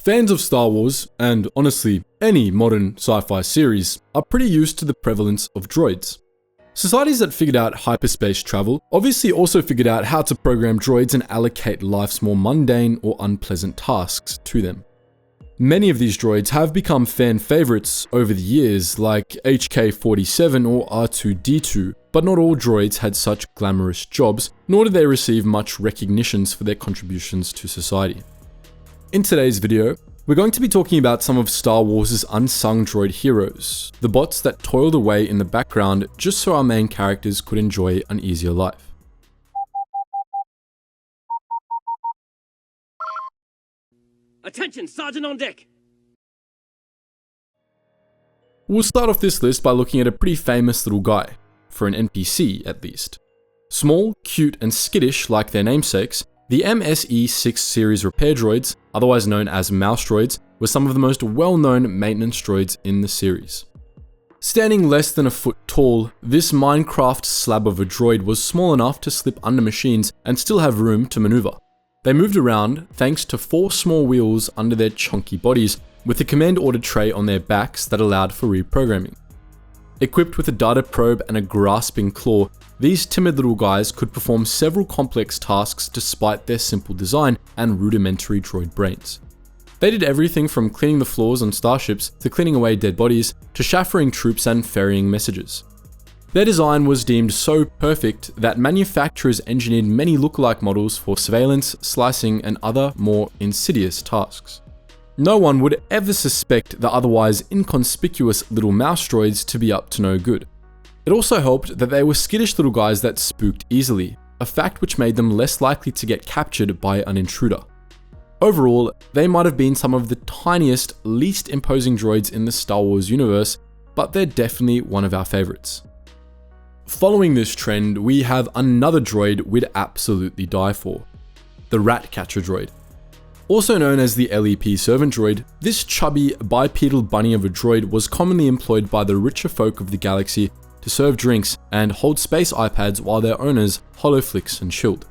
Fans of Star Wars, and honestly, any modern sci-fi series, are pretty used to the prevalence of droids. Societies that figured out hyperspace travel obviously also figured out how to program droids and allocate life's more mundane or unpleasant tasks to them. Many of these droids have become fan favorites over the years, like HK-47 or R2-D2, but not all droids had such glamorous jobs, nor did they receive much recognitions for their contributions to society. In today's video, we're going to be talking about some of Star Wars' unsung droid heroes, the bots that toiled away in the background just so our main characters could enjoy an easier life. Attention, Sergeant on deck! We'll start off this list by looking at a pretty famous little guy, for an NPC at least. Small, cute, and skittish like their namesakes, the MSE-6 series repair droids, otherwise known as mouse droids, were some of the most well-known maintenance droids in the series. Standing less than a foot tall, this Minecraft slab of a droid was small enough to slip under machines and still have room to maneuver. They moved around thanks to 4 small wheels under their chunky bodies, with a command order tray on their backs that allowed for reprogramming. Equipped with a data probe and a grasping claw, these timid little guys could perform several complex tasks despite their simple design and rudimentary droid brains. They did everything from cleaning the floors on starships to cleaning away dead bodies to chaffering troops and ferrying messages. Their design was deemed so perfect that manufacturers engineered many lookalike models for surveillance, slicing, and other more insidious tasks. No one would ever suspect the otherwise inconspicuous little mouse droids to be up to no good. It also helped that they were skittish little guys that spooked easily, a fact which made them less likely to get captured by an intruder. Overall, they might have been some of the tiniest, least imposing droids in the Star Wars universe, but they're definitely one of our favorites. Following this trend, we have another droid we'd absolutely die for, the Ratcatcher Droid. Also known as the LEP servant droid, this chubby, bipedal bunny of a droid was commonly employed by the richer folk of the galaxy to serve drinks and hold space iPads while their owners holoflix and chilled.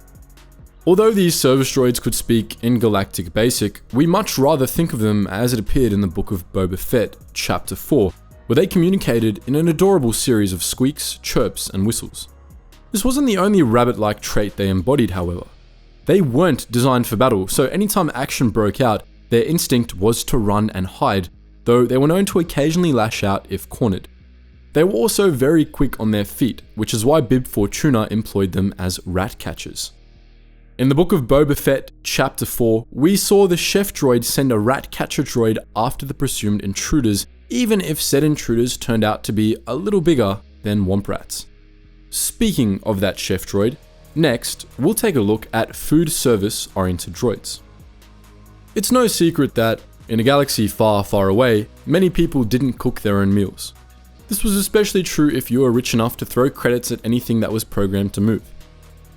Although these service droids could speak in Galactic Basic, we much rather think of them as it appeared in the book of Boba Fett, Chapter 4, where they communicated in an adorable series of squeaks, chirps, and whistles. This wasn't the only rabbit-like trait they embodied, however. They weren't designed for battle, so anytime action broke out, their instinct was to run and hide, though they were known to occasionally lash out if cornered. They were also very quick on their feet, which is why Bib Fortuna employed them as rat catchers. In the book of Boba Fett, Chapter 4, we saw the chef droid send a Ratcatcher droid after the presumed intruders, even if said intruders turned out to be a little bigger than womp rats. Speaking of that chef droid, next, we'll take a look at food service-oriented droids. It's no secret that, in a galaxy far, far away, many people didn't cook their own meals. This was especially true if you were rich enough to throw credits at anything that was programmed to move.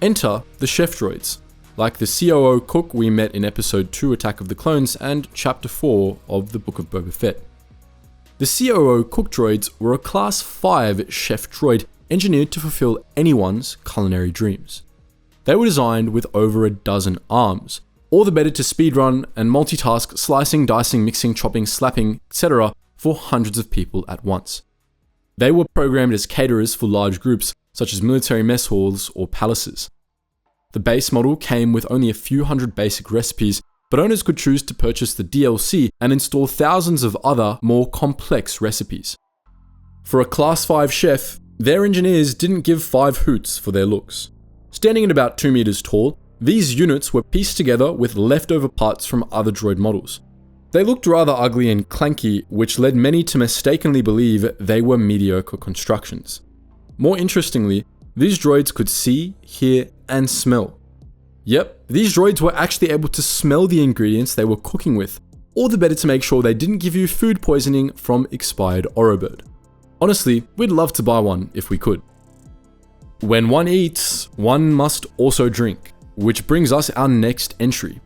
Enter the chef droids, like the COO cook we met in Episode 2 Attack of the Clones and Chapter 4 of the Book of Boba Fett. The COO cook droids were a Class 5 chef droid engineered to fulfill anyone's culinary dreams. They were designed with over a dozen arms, all the better to speedrun and multitask slicing, dicing, mixing, chopping, slapping, etc. for hundreds of people at once. They were programmed as caterers for large groups, such as military mess halls or palaces. The base model came with only a few hundred basic recipes, but owners could choose to purchase the DLC and install thousands of other, more complex recipes. For a Class 5 chef, their engineers didn't give 5 hoots for their looks. Standing at about 2 meters tall, these units were pieced together with leftover parts from other droid models. They looked rather ugly and clanky, which led many to mistakenly believe they were mediocre constructions. More interestingly, these droids could see, hear, and smell. Yep, these droids were actually able to smell the ingredients they were cooking with, all the better to make sure they didn't give you food poisoning from expired Orobird. Honestly, we'd love to buy one if we could. When one eats, one must also drink, which brings us our next entry.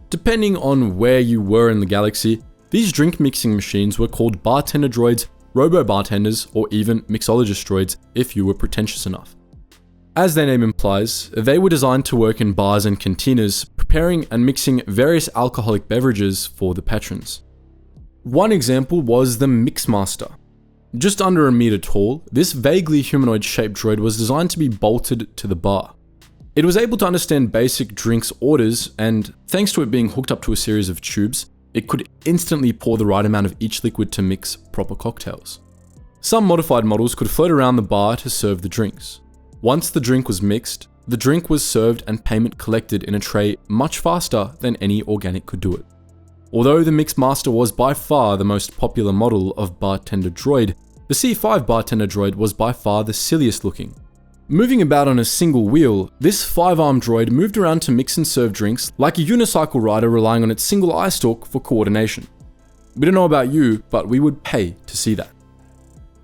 Depending on where you were in the galaxy, these drink mixing machines were called Bartender Droids, Robo-Bartenders, or even Mixologist Droids if you were pretentious enough. As their name implies, they were designed to work in bars and cantinas, preparing and mixing various alcoholic beverages for the patrons. One example was the Mixmaster. Just under a meter tall, this vaguely humanoid-shaped droid was designed to be bolted to the bar. It was able to understand basic drinks orders, and thanks to it being hooked up to a series of tubes, it could instantly pour the right amount of each liquid to mix proper cocktails. Some modified models could float around the bar to serve the drinks. Once the drink was mixed, the drink was served and payment collected in a tray much faster than any organic could do it. Although the Mixmaster was by far the most popular model of Bartender Droid, the C5 Bartender Droid was by far the silliest looking. Moving about on a single wheel, this 5-armed droid moved around to mix and serve drinks like a unicycle rider relying on its single eye stalk for coordination. We don't know about you, but we would pay to see that.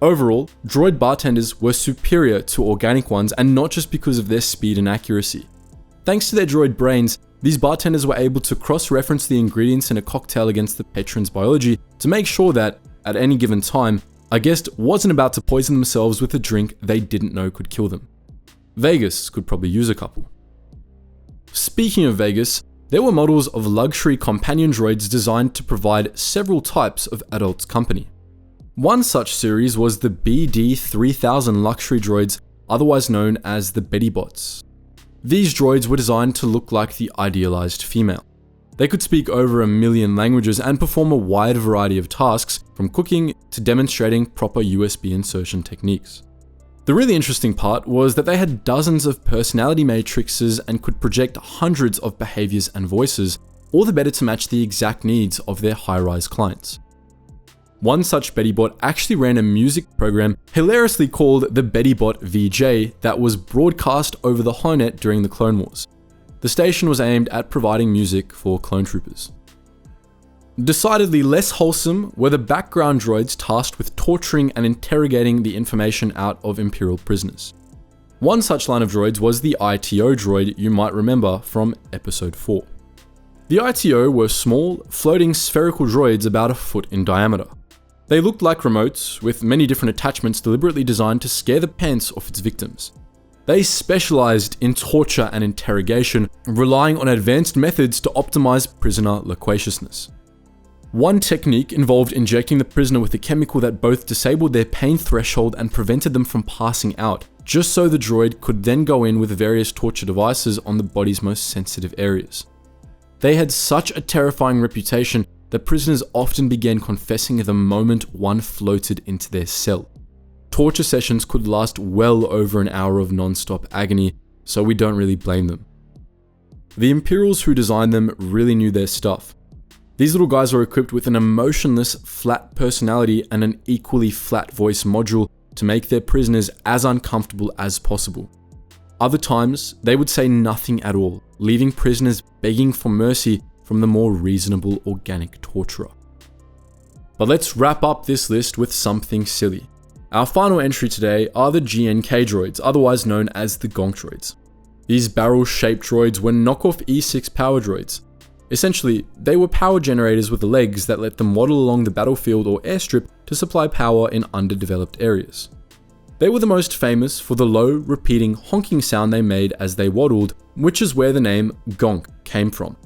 Overall, droid bartenders were superior to organic ones, and not just because of their speed and accuracy. Thanks to their droid brains, these bartenders were able to cross-reference the ingredients in a cocktail against the patron's biology to make sure that, at any given time, a guest wasn't about to poison themselves with a drink they didn't know could kill them. Vegas could probably use a couple. Speaking of Vegas, there were models of luxury companion droids designed to provide several types of adults company. One such series was the BD-3000 luxury droids, otherwise known as the Betty Bots. These droids were designed to look like the idealized female. They could speak over 1 million languages and perform a wide variety of tasks, from cooking to demonstrating proper USB insertion techniques. The really interesting part was that they had dozens of personality matrices and could project hundreds of behaviors and voices, all the better to match the exact needs of their high-rise clients. One such BettyBot actually ran a music program hilariously called the BettyBot VJ that was broadcast over the HoloNet during the Clone Wars. The station was aimed at providing music for clone troopers. Decidedly less wholesome were the background droids tasked with torturing and interrogating the information out of Imperial prisoners. One such line of droids was the ITO droid you might remember from Episode 4. The ITO were small, floating spherical droids about 1 foot in diameter. They looked like remotes, with many different attachments deliberately designed to scare the pants off its victims. They specialized in torture and interrogation, relying on advanced methods to optimize prisoner loquaciousness. One technique involved injecting the prisoner with a chemical that both disabled their pain threshold and prevented them from passing out, just so the droid could then go in with various torture devices on the body's most sensitive areas. They had such a terrifying reputation that prisoners often began confessing the moment one floated into their cell. Torture sessions could last well over an hour of non-stop agony, so we don't really blame them. The Imperials who designed them really knew their stuff. These little guys were equipped with an emotionless, flat personality and an equally flat voice module to make their prisoners as uncomfortable as possible. Other times, they would say nothing at all, leaving prisoners begging for mercy from the more reasonable organic torturer. But let's wrap up this list with something silly. Our final entry today are the GNK droids, otherwise known as the Gonk Droids. These barrel-shaped droids were knockoff E6 power droids. Essentially, they were power generators with legs that let them waddle along the battlefield or airstrip to supply power in underdeveloped areas. They were the most famous for the low, repeating honking sound they made as they waddled, which is where the name Gonk came from.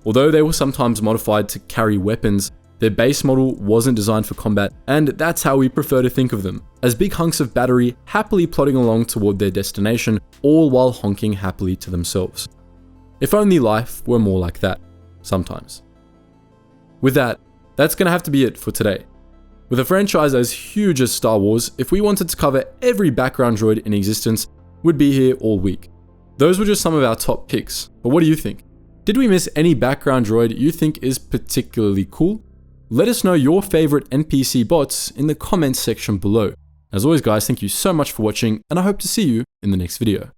Although they were sometimes modified to carry weapons, their base model wasn't designed for combat, and that's how we prefer to think of them, as big hunks of battery happily plodding along toward their destination, all while honking happily to themselves. If only life were more like that. Sometimes. With that, that's gonna have to be it for today. With a franchise as huge as Star Wars, if we wanted to cover every background droid in existence, we'd be here all week. Those were just some of our top picks, but what do you think? Did we miss any background droid you think is particularly cool? Let us know your favorite NPC bots in the comments section below. As always guys, thank you so much for watching, and I hope to see you in the next video.